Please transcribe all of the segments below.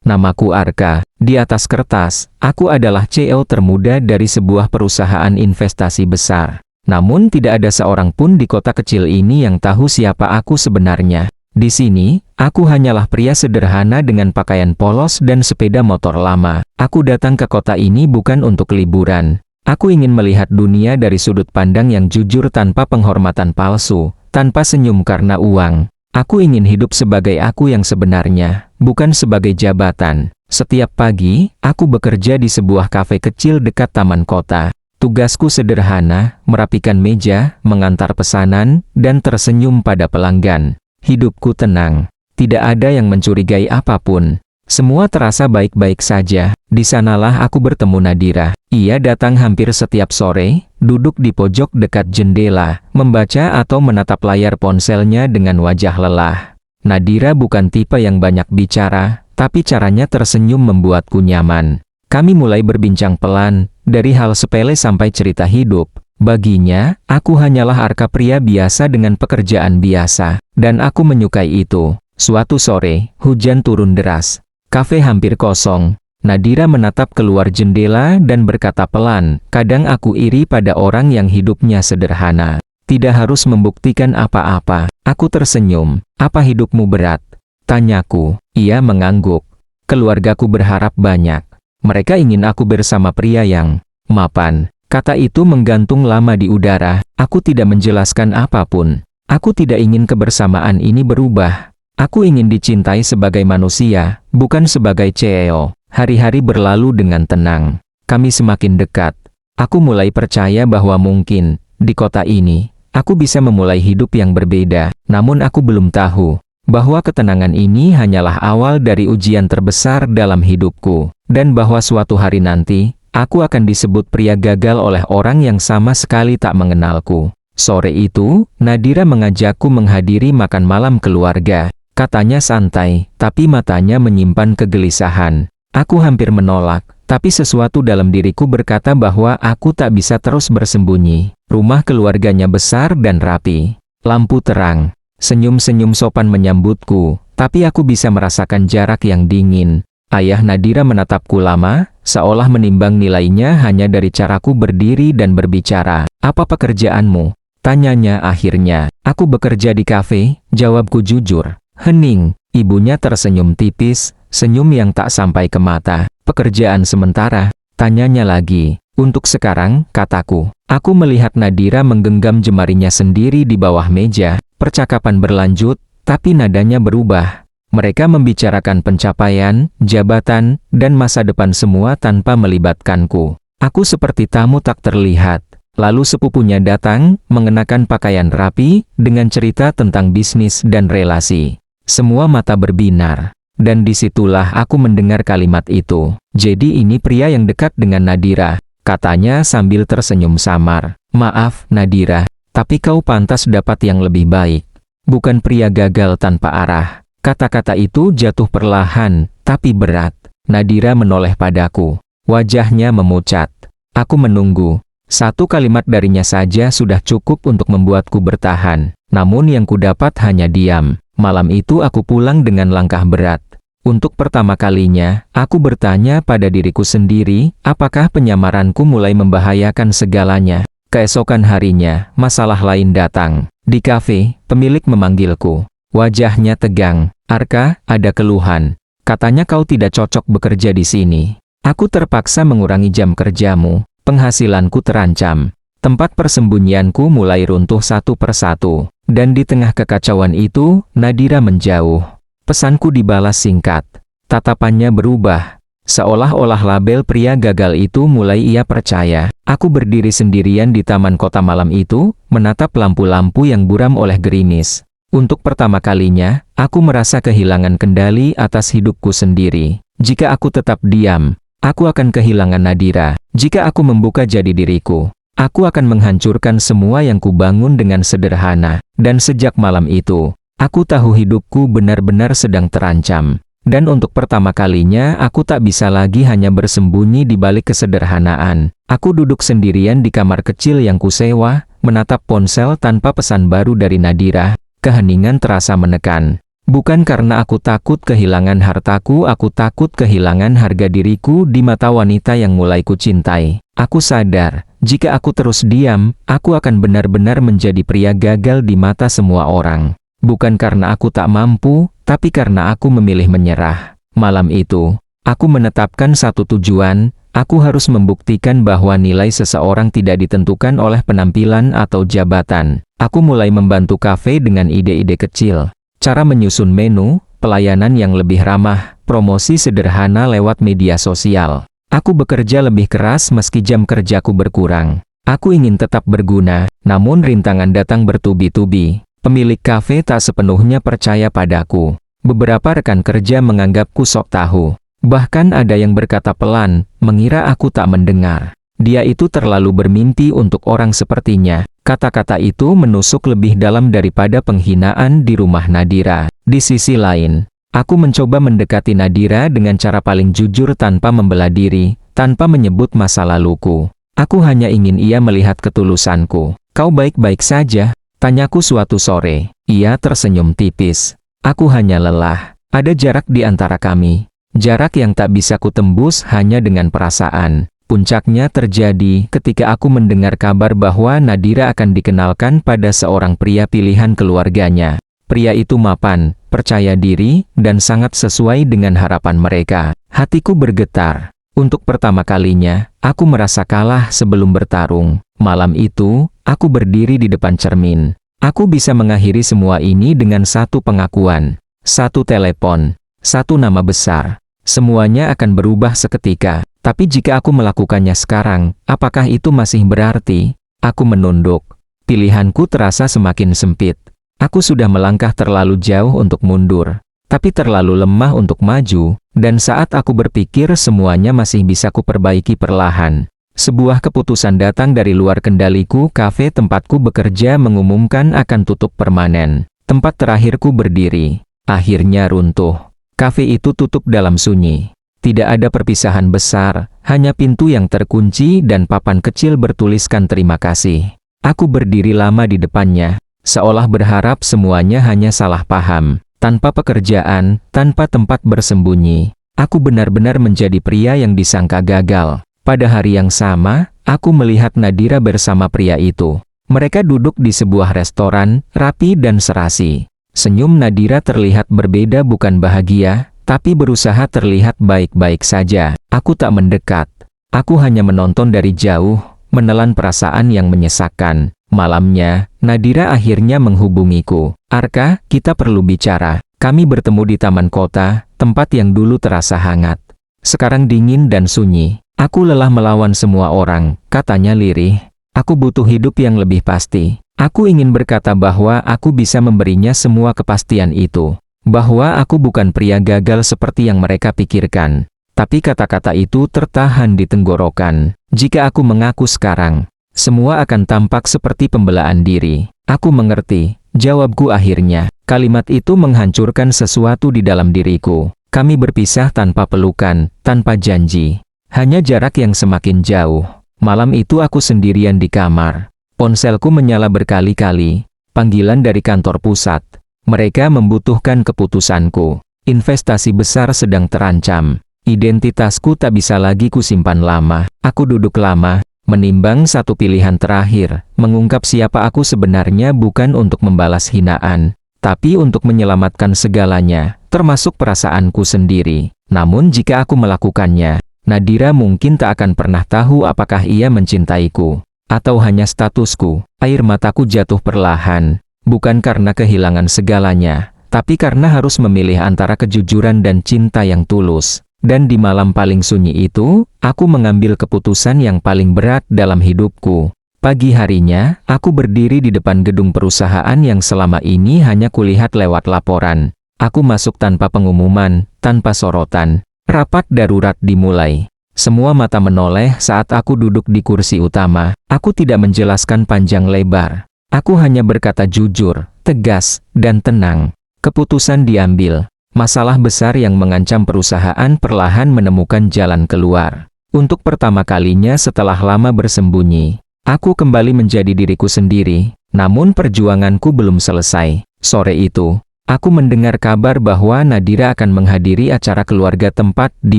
Namaku Arka. Di atas kertas, aku adalah CEO termuda dari sebuah perusahaan investasi besar. Namun tidak ada seorang pun di kota kecil ini yang tahu siapa aku sebenarnya. Di sini, aku hanyalah pria sederhana dengan pakaian polos dan sepeda motor lama. Aku datang ke kota ini bukan untuk liburan. Aku ingin melihat dunia dari sudut pandang yang jujur tanpa penghormatan palsu, tanpa senyum karena uang. Aku ingin hidup sebagai aku yang sebenarnya, bukan sebagai jabatan. Setiap pagi, aku bekerja di sebuah kafe kecil dekat taman kota. Tugasku sederhana, merapikan meja, mengantar pesanan, dan tersenyum pada pelanggan. Hidupku tenang. Tidak ada yang mencurigai apapun. Semua terasa baik-baik saja. Di sanalah aku bertemu Nadira. Ia datang hampir setiap sore, duduk di pojok dekat jendela, membaca atau menatap layar ponselnya dengan wajah lelah. Nadira bukan tipe yang banyak bicara, tapi caranya tersenyum membuatku nyaman. Kami mulai berbincang pelan, dari hal sepele sampai cerita hidup. Baginya, aku hanyalah Arka, pria biasa dengan pekerjaan biasa, dan aku menyukai itu. Suatu sore, hujan turun deras. Kafe hampir kosong. Nadira menatap keluar jendela dan berkata pelan, "Kadang aku iri pada orang yang hidupnya sederhana. Tidak harus membuktikan apa-apa." Aku tersenyum. "Apa hidupmu berat?" tanyaku. Ia mengangguk. "Keluargaku berharap banyak. Mereka ingin aku bersama pria yang mapan." Kata itu menggantung lama di udara. Aku tidak menjelaskan apapun. Aku tidak ingin kebersamaan ini berubah. Aku ingin dicintai sebagai manusia, bukan sebagai CEO. Hari-hari berlalu dengan tenang. Kami semakin dekat. Aku mulai percaya bahwa mungkin, di kota ini, aku bisa memulai hidup yang berbeda. Namun aku belum tahu bahwa ketenangan ini hanyalah awal dari ujian terbesar dalam hidupku. Dan bahwa suatu hari nanti, aku akan disebut pria gagal oleh orang yang sama sekali tak mengenalku. Sore itu, Nadira mengajakku menghadiri makan malam keluarga. Katanya santai, tapi matanya menyimpan kegelisahan. Aku hampir menolak, tapi sesuatu dalam diriku berkata bahwa aku tak bisa terus bersembunyi. Rumah keluarganya besar dan rapi. Lampu terang. Senyum-senyum sopan menyambutku, tapi aku bisa merasakan jarak yang dingin. Ayah Nadira menatapku lama, seolah menimbang nilainya hanya dari caraku berdiri dan berbicara. "Apa pekerjaanmu?" tanyanya akhirnya. "Aku bekerja di kafe," jawabku jujur. Hening. Ibunya tersenyum tipis, senyum yang tak sampai ke mata. "Pekerjaan sementara?" tanyanya lagi. "Untuk sekarang," kataku. Aku melihat Nadira menggenggam jemarinya sendiri di bawah meja. Percakapan berlanjut, tapi nadanya berubah. Mereka membicarakan pencapaian, jabatan, dan masa depan semua tanpa melibatkanku. Aku seperti tamu tak terlihat. Lalu sepupunya datang, mengenakan pakaian rapi, dengan cerita tentang bisnis dan relasi. Semua mata berbinar. Dan disitulah aku mendengar kalimat itu. "Jadi ini pria yang dekat dengan Nadira," katanya sambil tersenyum samar. "Maaf, Nadira, tapi kau pantas dapat yang lebih baik. Bukan pria gagal tanpa arah." Kata-kata itu jatuh perlahan, tapi berat. Nadira menoleh padaku. Wajahnya memucat. Aku menunggu. Satu kalimat darinya saja sudah cukup untuk membuatku bertahan. Namun yang kudapat hanya diam. Malam itu aku pulang dengan langkah berat. Untuk pertama kalinya, aku bertanya pada diriku sendiri, apakah penyamaranku mulai membahayakan segalanya? Keesokan harinya, masalah lain datang. Di kafe, pemilik memanggilku. Wajahnya tegang. "Arka, ada keluhan. Katanya kau tidak cocok bekerja di sini. Aku terpaksa mengurangi jam kerjamu. Penghasilanku terancam." Tempat persembunyianku mulai runtuh satu persatu. Dan di tengah kekacauan itu, Nadira menjauh. Pesanku dibalas singkat. Tatapannya berubah. Seolah-olah label pria gagal itu mulai ia percaya. Aku berdiri sendirian di taman kota malam itu, menatap lampu-lampu yang buram oleh gerimis. Untuk pertama kalinya, aku merasa kehilangan kendali atas hidupku sendiri. Jika aku tetap diam, aku akan kehilangan Nadira. Jika aku membuka jadi diriku, aku akan menghancurkan semua yang kubangun dengan sederhana. Dan sejak malam itu, aku tahu hidupku benar-benar sedang terancam. Dan untuk pertama kalinya, aku tak bisa lagi hanya bersembunyi di balik kesederhanaan. Aku duduk sendirian di kamar kecil yang kusewa, menatap ponsel tanpa pesan baru dari Nadira. Keheningan terasa menekan. Bukan karena aku takut kehilangan hartaku, aku takut kehilangan harga diriku di mata wanita yang mulai kucintai. Aku sadar, jika aku terus diam, aku akan benar-benar menjadi pria gagal di mata semua orang. Bukan karena aku tak mampu, tapi karena aku memilih menyerah. Malam itu, aku menetapkan satu tujuan, aku harus membuktikan bahwa nilai seseorang tidak ditentukan oleh penampilan atau jabatan. Aku mulai membantu kafe dengan ide-ide kecil. Cara menyusun menu, pelayanan yang lebih ramah, promosi sederhana lewat media sosial. Aku bekerja lebih keras meski jam kerjaku berkurang. Aku ingin tetap berguna, namun rintangan datang bertubi-tubi. Pemilik kafe tak sepenuhnya percaya padaku. Beberapa rekan kerja menganggapku sok tahu. Bahkan ada yang berkata pelan, mengira aku tak mendengar. Dia itu terlalu bermimpi untuk orang sepertinya. Kata-kata itu menusuk lebih dalam daripada penghinaan di rumah Nadira. Di sisi lain, aku mencoba mendekati Nadira dengan cara paling jujur tanpa membela diri, tanpa menyebut masa laluku. Aku hanya ingin ia melihat ketulusanku. Kau baik-baik saja? Tanyaku suatu sore. Ia tersenyum tipis. Aku hanya lelah. Ada jarak di antara kami. Jarak yang tak bisa kutembus hanya dengan perasaan. Puncaknya terjadi ketika aku mendengar kabar bahwa Nadira akan dikenalkan pada seorang pria pilihan keluarganya. Pria itu mapan, percaya diri, dan sangat sesuai dengan harapan mereka. Hatiku bergetar. Untuk pertama kalinya, aku merasa kalah sebelum bertarung. Malam itu, aku berdiri di depan cermin. Aku bisa mengakhiri semua ini dengan satu pengakuan, satu telepon, satu nama besar. Semuanya akan berubah seketika. Tapi jika aku melakukannya sekarang, apakah itu masih berarti? Aku menunduk. Pilihanku terasa semakin sempit. Aku sudah melangkah terlalu jauh untuk mundur, tapi terlalu lemah untuk maju, dan saat aku berpikir semuanya masih bisa kuperbaiki perlahan. Sebuah keputusan datang dari luar kendaliku. Kafe tempatku bekerja mengumumkan akan tutup permanen. Tempat terakhirku berdiri akhirnya runtuh. Kafe itu tutup dalam sunyi. Tidak ada perpisahan besar, hanya pintu yang terkunci dan papan kecil bertuliskan terima kasih. Aku berdiri lama di depannya, seolah berharap semuanya hanya salah paham. Tanpa pekerjaan, tanpa tempat bersembunyi, aku benar-benar menjadi pria yang disangka gagal. Pada hari yang sama, aku melihat Nadira bersama pria itu. Mereka duduk di sebuah restoran, rapi dan serasi. Senyum Nadira terlihat berbeda, bukan bahagia, tapi berusaha terlihat baik-baik saja. Aku tak mendekat. Aku hanya menonton dari jauh, menelan perasaan yang menyesakkan. Malamnya, Nadira akhirnya menghubungiku. Arka, kita perlu bicara. Kami bertemu di taman kota, tempat yang dulu terasa hangat. Sekarang dingin dan sunyi. Aku lelah melawan semua orang, katanya lirih. Aku butuh hidup yang lebih pasti. Aku ingin berkata bahwa aku bisa memberinya semua kepastian itu. Bahwa aku bukan pria gagal seperti yang mereka pikirkan. Tapi kata-kata itu tertahan di tenggorokan. Jika aku mengaku sekarang, semua akan tampak seperti pembelaan diri. Aku mengerti, jawabku akhirnya. Kalimat itu menghancurkan sesuatu di dalam diriku. Kami berpisah tanpa pelukan, tanpa janji. Hanya jarak yang semakin jauh. Malam itu aku sendirian di kamar. Ponselku menyala berkali-kali. Panggilan dari kantor pusat. Mereka membutuhkan keputusanku. Investasi besar sedang terancam. Identitasku tak bisa lagi kusimpan lama. Aku duduk lama, menimbang satu pilihan terakhir. Mengungkap siapa aku sebenarnya bukan untuk membalas hinaan, tapi untuk menyelamatkan segalanya, termasuk perasaanku sendiri. Namun jika aku melakukannya, Nadira mungkin tak akan pernah tahu apakah ia mencintaiku, atau hanya statusku. Air mataku jatuh perlahan. Bukan karena kehilangan segalanya, tapi karena harus memilih antara kejujuran dan cinta yang tulus. Dan di malam paling sunyi itu, aku mengambil keputusan yang paling berat dalam hidupku. Pagi harinya, aku berdiri di depan gedung perusahaan yang selama ini hanya kulihat lewat laporan. Aku masuk tanpa pengumuman, tanpa sorotan. Rapat darurat dimulai. Semua mata menoleh saat aku duduk di kursi utama. Aku tidak menjelaskan panjang lebar. Aku hanya berkata jujur, tegas, dan tenang. Keputusan diambil. Masalah besar yang mengancam perusahaan perlahan menemukan jalan keluar. Untuk pertama kalinya setelah lama bersembunyi, aku kembali menjadi diriku sendiri. Namun perjuanganku belum selesai. Sore itu, Aku mendengar kabar bahwa Nadira akan menghadiri acara keluarga tempat di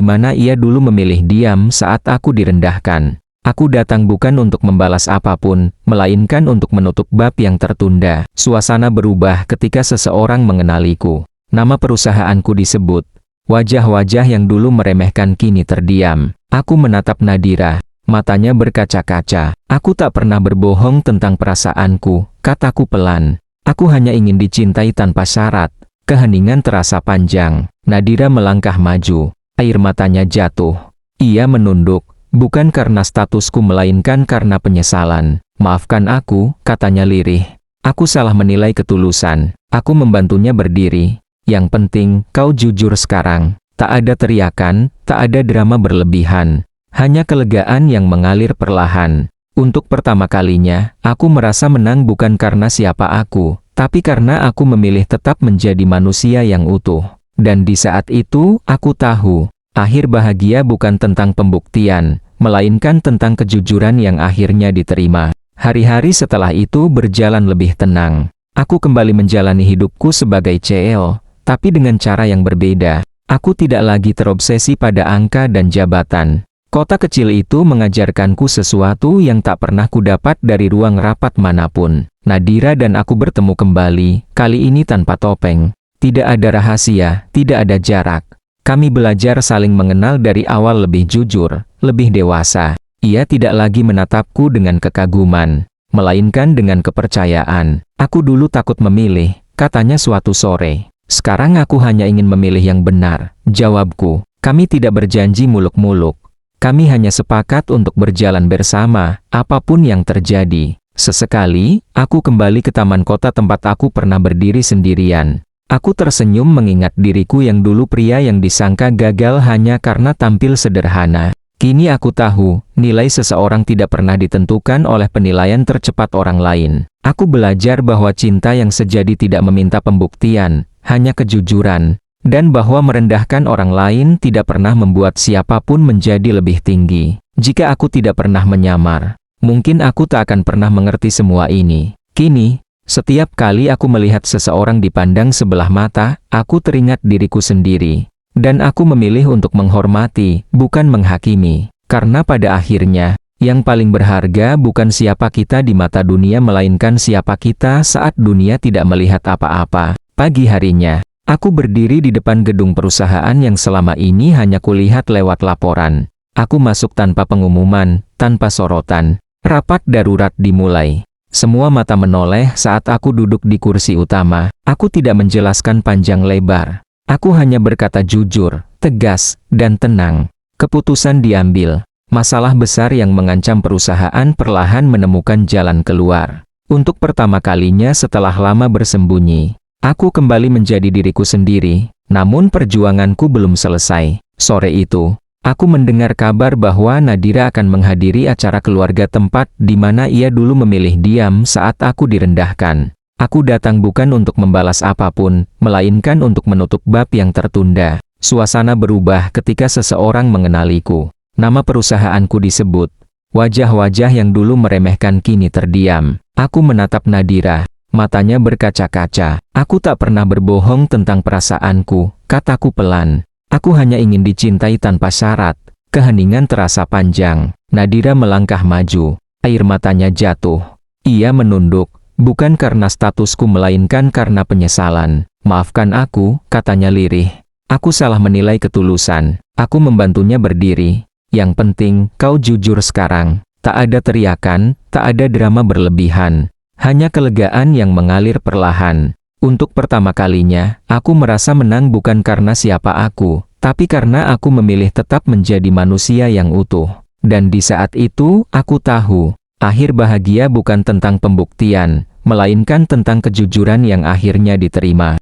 mana ia dulu memilih diam saat aku direndahkan. Aku datang bukan untuk membalas apapun, melainkan untuk menutup bab yang tertunda. Suasana berubah ketika seseorang mengenaliku. Nama perusahaanku disebut. Wajah-wajah yang dulu meremehkan kini terdiam. Aku menatap Nadira. Matanya berkaca-kaca. Aku tak pernah berbohong tentang perasaanku, kataku pelan. Aku hanya ingin dicintai tanpa syarat. Keheningan terasa panjang. Nadira melangkah maju. Air matanya jatuh. Ia menunduk. Bukan karena statusku melainkan karena penyesalan. Maafkan aku, katanya lirih. Aku salah menilai ketulusan. Aku membantunya berdiri. Yang penting, kau jujur sekarang. Tak ada teriakan, tak ada drama berlebihan. Hanya kelegaan yang mengalir perlahan. Untuk pertama kalinya, aku merasa menang bukan karena siapa aku, tapi karena aku memilih tetap menjadi manusia yang utuh. Dan di saat itu, aku tahu, akhir bahagia bukan tentang pembuktian, melainkan tentang kejujuran yang akhirnya diterima. Hari-hari setelah itu berjalan lebih tenang. Aku kembali menjalani hidupku sebagai CL, tapi dengan cara yang berbeda. Aku tidak lagi terobsesi pada angka dan jabatan. Kota kecil itu mengajarkanku sesuatu yang tak pernah kudapat dari ruang rapat manapun. Nadira dan aku bertemu kembali, kali ini tanpa topeng. Tidak ada rahasia, tidak ada jarak. Kami belajar saling mengenal dari awal lebih jujur, lebih dewasa. Ia tidak lagi menatapku dengan kekaguman, melainkan dengan kepercayaan. Aku dulu takut memilih, katanya suatu sore. Sekarang aku hanya ingin memilih yang benar, jawabku. Kami tidak berjanji muluk-muluk. Kami hanya sepakat untuk berjalan bersama, apapun yang terjadi. Sesekali, aku kembali ke taman kota tempat aku pernah berdiri sendirian. Aku tersenyum mengingat diriku yang dulu pria yang disangka gagal hanya karena tampil sederhana. Kini aku tahu, nilai seseorang tidak pernah ditentukan oleh penilaian tercepat orang lain. Aku belajar bahwa cinta yang sejati tidak meminta pembuktian, hanya kejujuran. Dan bahwa merendahkan orang lain tidak pernah membuat siapapun menjadi lebih tinggi. Jika aku tidak pernah menyamar, mungkin aku tak akan pernah mengerti semua ini. Kini, setiap kali aku melihat seseorang dipandang sebelah mata, aku teringat diriku sendiri. Dan aku memilih untuk menghormati, bukan menghakimi. Karena pada akhirnya, yang paling berharga bukan siapa kita di mata dunia melainkan siapa kita saat dunia tidak melihat apa-apa. Pagi harinya, aku berdiri di depan gedung perusahaan yang selama ini hanya kulihat lewat laporan. Aku masuk tanpa pengumuman, tanpa sorotan. Rapat darurat dimulai. Semua mata menoleh saat aku duduk di kursi utama. Aku tidak menjelaskan panjang lebar. Aku hanya berkata jujur, tegas, dan tenang. Keputusan diambil. Masalah besar yang mengancam perusahaan perlahan menemukan jalan keluar. Untuk pertama kalinya setelah lama bersembunyi, aku kembali menjadi diriku sendiri, namun perjuanganku belum selesai. Sore itu, aku mendengar kabar bahwa Nadira akan menghadiri acara keluarga tempat di mana ia dulu memilih diam saat aku direndahkan. Aku datang bukan untuk membalas apapun, melainkan untuk menutup bab yang tertunda. Suasana berubah ketika seseorang mengenaliku. Nama perusahaanku disebut. Wajah-wajah yang dulu meremehkan kini terdiam. Aku menatap Nadira. Matanya berkaca-kaca. Aku tak pernah berbohong tentang perasaanku, kataku pelan. Aku hanya ingin dicintai tanpa syarat. Keheningan terasa panjang. Nadira melangkah maju. Air matanya jatuh. Ia menunduk, bukan karena statusku melainkan karena penyesalan. Maafkan aku, katanya lirih. Aku salah menilai ketulusan. Aku membantunya berdiri. Yang penting, kau jujur sekarang. Tak ada teriakan, tak ada drama berlebihan. Hanya kelegaan yang mengalir perlahan. Untuk pertama kalinya, aku merasa menang bukan karena siapa aku, tapi karena aku memilih tetap menjadi manusia yang utuh. Dan di saat itu, aku tahu, akhir bahagia bukan tentang pembuktian, melainkan tentang kejujuran yang akhirnya diterima.